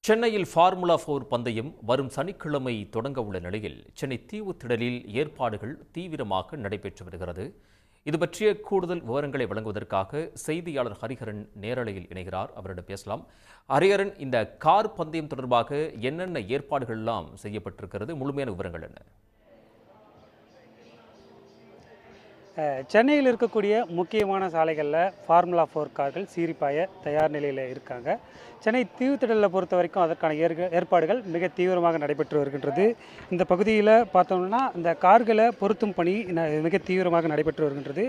சென்னையில் ஃபார்முலா 4 பந்தயம் வரும் சனிக்கிழமை தொடங்க உள்ள நிலையில் சென்னை தீவுத்திடலில் ஏற்பாடுகள் தீவிரமாக நடைபெற்று வருகிறது. இது பற்றிய கூடுதல் விவரங்களை வழங்குவதற்காக செய்தியாளர் ஹரிஹரன் நேரலையில் இணைகிறார். அவரிடம் பேசலாம். ஹரிஹரன், இந்த கார் பந்தயம் தொடர்பாக என்னென்ன ஏற்பாடுகள் எல்லாம் செய்யப்பட்டிருக்கிறது? முழுமையான விவரங்கள் என்ன? சென்னையில் இருக்கக்கூடிய முக்கியமான சாலைகளில் ஃபார்முலா 4 கார்கள் சீரிப்பாய தயார் நிலையில் இருக்காங்க. சென்னை தீவுத்திடலில் பொறுத்த வரைக்கும் அதற்கான ஏற்பாடுகள் மிக தீவிரமாக நடைபெற்று வருகின்றது. இந்த பகுதியில் பார்த்தோம்னா இந்த கார்களை பொருத்தும் பணி மிக தீவிரமாக நடைபெற்று வருகின்றது.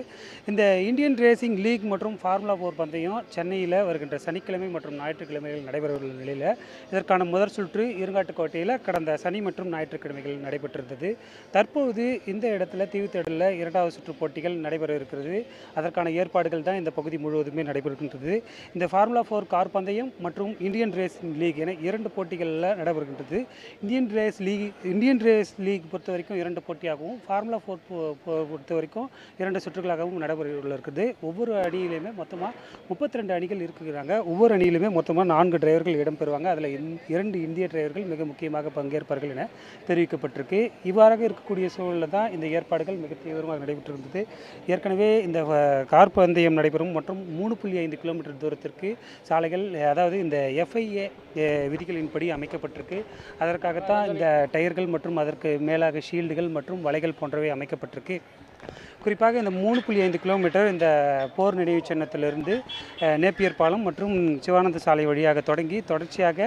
இந்த இந்தியன் ரேசிங் லீக் மற்றும் ஃபார்முலா 4 பந்தயம் சென்னையில் வருகின்ற சனிக்கிழமை மற்றும் ஞாயிற்றுக்கிழமைகள் நடைபெறவுள்ள நிலையில் இதற்கான முதற் சுற்று இருங்காட்டுக்கோட்டையில் கடந்த சனி மற்றும் ஞாயிற்றுக்கிழமைகள் நடைபெற்றிருந்தது. தற்போது இந்த இடத்துல தீவுத்திடலில் இரண்டாவது சுற்று போட்டிகள் நடைபெற இருக்கிறது. அதற்கான ஏற்பாடுகள் தான் இந்த பகுதி முழுவதுமே நடைபெறுகின்றது. இந்த ஃபார்முலா 4 கார் பந்தயம் மற்றும் இந்தியன் ரேசிங் லீக் என இரண்டு போட்டிகளில் நடைபெறுகின்றது. இந்தியன் ரேஸ் லீக் பொறுத்த வரைக்கும் இரண்டு போட்டியாகவும், ஃபார்முலா 4 பொறுத்த வரைக்கும் இரண்டு சுற்றுகளாகவும் நடைபெற இருக்குது. ஒவ்வொரு அணியிலுமே மொத்தமாக 32 அணிகள் இருக்கிறாங்க. ஒவ்வொரு அணியிலுமே மொத்தமாக 4 டிரைவர்கள் இடம்பெறுவாங்க. அதில் 2 இந்திய டிரைவர்கள் மிக முக்கியமாக பங்கேற்பார்கள் என தெரிவிக்கப்பட்டிருக்கு. இவ்வாறாக இருக்கக்கூடிய சூழலில் தான் இந்த ஏற்பாடுகள் மிக தீவிரமாக நடைபெற்றிருந்தது. ஏற்கனவே இந்த கார் பந்தயம் நடைபெறும் மற்றும் 3.5 கிலோமீட்டர் தூரத்திற்கு சாலைகள், அதாவது இந்த FIA விதிகளின்படி அமைக்கப்பட்டிருக்கு. அதற்காகத்தான் இந்த டயர்கள் மற்றும் அதற்கு மேலாக ஷீல்டுகள் மற்றும் வலைகள் போன்றவை அமைக்கப்பட்டிருக்கு. குறிப்பாக இந்த 3.5 கிலோமீட்டர் இந்த போர் நினைவு சின்னத்திலிருந்து நேப்பியர் பாலம் மற்றும் சிவானந்த சாலை வழியாக தொடங்கி தொடர்ச்சியாக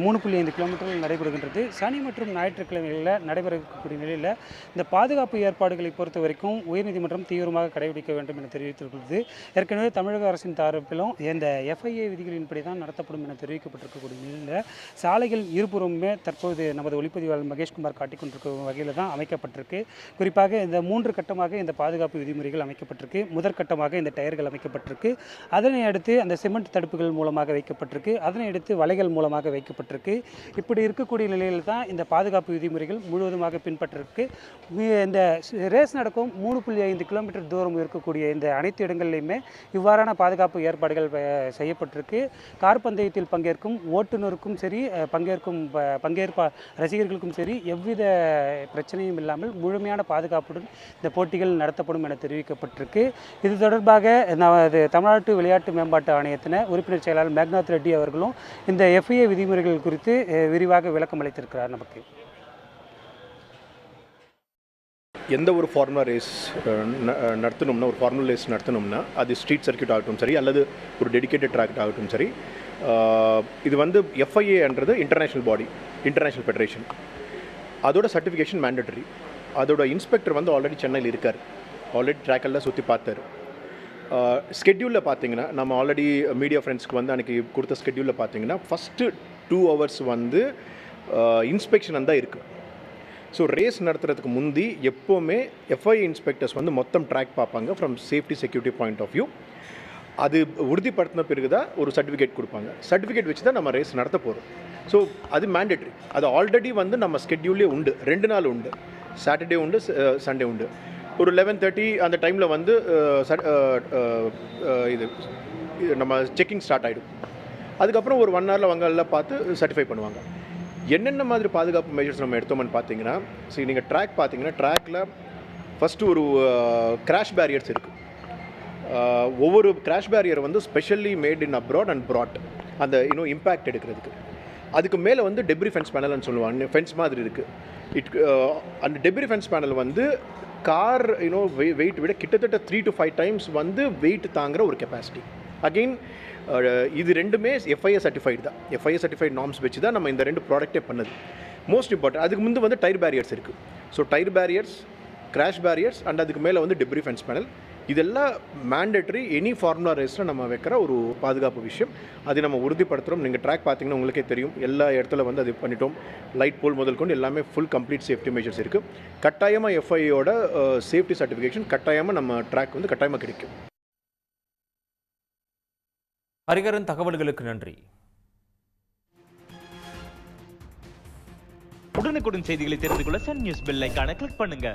3.5 கிலோமீட்டர்கள் நடைபெறுகின்றது. சனி மற்றும் ஞாயிற்றுக்கிழமைகளில் நடைபெறக்கூடிய நிலையில் இந்த பாதுகாப்பு ஏற்பாடுகளை பொறுத்த வரைக்கும் உயர்நீதிமன்றம் தீவிரமாக கடைபிடிக்க வேண்டும் என தெரிவித்திருக்கிறது. ஏற்கனவே தமிழக அரசின் தரப்பிலும் இந்த FIA விதிகளின்படி தான் நடத்தப்படும் என தெரிவிக்கப்பட்டிருக்கக்கூடிய நிலையில் சாலைகள் இருபுறமுமே தற்போது நமது ஒளிப்பதிவாளர் மகேஷ்குமார் காட்டிக் கொண்டிருக்கும் வகையில் தான் அமைக்கப்பட்டிருக்கு. குறிப்பாக இந்த 3 கட்டமாக இந்த பாதுகாப்பு விதிமுறைகள் அமைக்கப்பட்டிருக்கு. முதற்கட்டமாக இந்த டயர்கள் அமைக்கப்பட்டிருக்கு. அதனை அடுத்து அந்த சிமெண்ட் தடுப்புகள் மூலமாக வைக்கப்பட்டிருக்கு. அதனை அடுத்து வலைகள் மூலமாக வைக்கப்பட்டிருக்கு. இப்படி இருக்கக்கூடிய நிலையில் தான் இந்த பாதுகாப்பு விதிமுறைகள் முழுவதுமாக பின்பற்றிருக்கு. இந்த ரேஸ் நடக்கும் 3.5 கிலோமீட்டர் தூரம் இருக்கக்கூடிய இந்த அனைத்து இடங்கள்லையுமே இவ்வாறான பாதுகாப்பு ஏற்பாடுகள் செய்யப்பட்டிருக்கு. கார் பந்தயத்தில் பங்கேற்கும் ஓட்டுநருக்கும் சரி, பங்கேற்ப ரசிகர்களுக்கும் சரி எவ்வித பிரச்சனையும் இல்லாமல் முழுமையான பாதுகாப்புடன் இந்த போட்டிகள் நடத்தப்படும் என தெரிவிக்கப்பட்டிருக்கு. இது தொடர்பாக தமிழ்நாட்டு விளையாட்டு மேம்பாட்டு ஆணையத்தின உறுப்பினர் செயலாளர் மேக்நாத் ரெட்டி அவர்களும் இந்த FIA விதிமுறைகள் குறித்து விரிவாக விளக்கம் அளித்திருக்கிறார். நமக்கு எந்த ஒரு ஃபார்முலா ரேஸ் நடத்தணும்னா, ஒரு ஃபார்முலா ரேஸ் நடத்தணும்னா அது ஸ்ட்ரீட் சர்க்கியூட் ஆகட்டும் சரி, அல்லது ஒரு டெடிக்கேட்டட் ட்ராக் ஆகட்டும் சரி, இது வந்து FIAன்றது இன்டர்நேஷ்னல் பாடி, இன்டர்நேஷ்னல் ஃபெடரேஷன். அதோட சர்டிஃபிகேஷன் மேண்டட்டரி. அதோட இன்ஸ்பெக்டர் வந்து ஆல்ரெடி சென்னையில் இருக்கார். ஆல்ரெடி ட்ராக்கெல்லாம் சுற்றி பார்த்தார். ஸ்கெட்யூலில் பார்த்தீங்கன்னா, நம்ம ஆல்ரெடி மீடியா ஃப்ரெண்ட்ஸ்க்கு வந்து அன்றைக்கி கொடுத்த ஸ்கெட்யூலில் பார்த்தீங்கன்னா ஃபஸ்ட்டு 2 ஹவர்ஸ் வந்து இன்ஸ்பெக்ஷன் தான் இருக்குது. ஸோ ரேஸ் நடத்துறதுக்கு முந்தி எப்போவுமே FIA இன்ஸ்பெக்டர்ஸ் வந்து மொத்தம் ட்ராக் பார்ப்பாங்க from safety security point of view. அது உறுதிப்படுத்தின பிறகு தான் ஒரு சர்டிஃபிகேட் கொடுப்பாங்க. சர்டிஃபிகேட் வச்சு தான் நம்ம ரேஸ் நடத்த போகிறோம். ஸோ அது மேண்டட்ரி. அது ஆல்ரெடி வந்து நம்ம ஸ்கெட்யூல்லே உண்டு. 2 நாள் உண்டு. சாட்டர்டே உண்டு, சண்டே உண்டு. ஒரு 11:30 அந்த டைமில் வந்து இது நம்ம செக்கிங் ஸ்டார்ட் ஆகிடும். அதுக்கப்புறம் ஒரு 1 ஹவரில் வங்கெல்லாம் பார்த்து சர்டிஃபை பண்ணுவாங்க. என்னென்ன மாதிரி பாதுகாப்பு மெஷர்ஸ் நம்ம எடுத்தோம்னு பார்த்தீங்கன்னா, சரி, நீங்கள் ட்ராக் பார்த்தீங்கன்னா ட்ராக்கில் ஃபஸ்ட்டு ஒரு கிராஷ் பேரியர்ஸ் இருக்குது. ஒவ்வொரு கிராஷ் பேரியர் வந்து specially made in abroad and broad, அந்த இம்பேக்ட் எடுக்கிறதுக்கு. அதுக்கு மேலே வந்து டெப்ரி ஃபென்ஸ் பேனல்னு சொல்லுவாங்க. ஃபென்ஸ் மாதிரி இருக்குது. அந்த டெப்ரி ஃபென்ஸ் பேனல் வந்து கார் வெயிட் விட கிட்டத்தட்ட 3 to 5 டைம்ஸ் வந்து வெயிட் தாங்குகிற ஒரு கெப்பாசிட்டி. அகெயின் இது ரெண்டுமே FIA சர்டிஃபைடு தான். FIA சர்டிஃபைட் நார்ம்ஸ் வச்சு தான் நம்ம இந்த 2 ப்ராடக்டே பண்ணுது. மோஸ்ட் இம்பார்ட்டன்ட் அதுக்கு முந்து வந்து டயர் பேரியர்ஸ் இருக்குது. So tyre barriers, crash barriers and அதுக்கு மேலே வந்து டெப்ரி ஃபென்ஸ் பேனல். இதெல்லாம் மேண்டட்ரி எனி ஃபார்முலா ரேஸில் நம்ம வைக்கிற ஒரு பாதுகாப்பு விஷயம். அதை நம்ம உறுதிப்படுத்துகிறோம். நீங்கள் ட்ராக் பார்த்தீங்கன்னா உங்களுக்கே தெரியும், எல்லா இடத்துல வந்து அது பண்ணிட்டோம். லைட் போல் முதல் கொண்டு எல்லாமே ஃபுல் கம்ப்ளீட் சேஃப்டி மெஷர்ஸ் இருக்குது. கட்டாயமாக FIAயோட சேஃப்டி சர்டிஃபிகேஷன் கட்டாயமாக நம்ம ட்ராக் வந்து கட்டாயமாக கிடைக்கும். ஹரிஹரன், தகவல்களுக்கு நன்றி. உடனுக்குடன் செய்திகளை தெரிந்து கொள்ள சன் நியூஸ் பெல் ஐகானை கிளிக் பண்ணுங்க.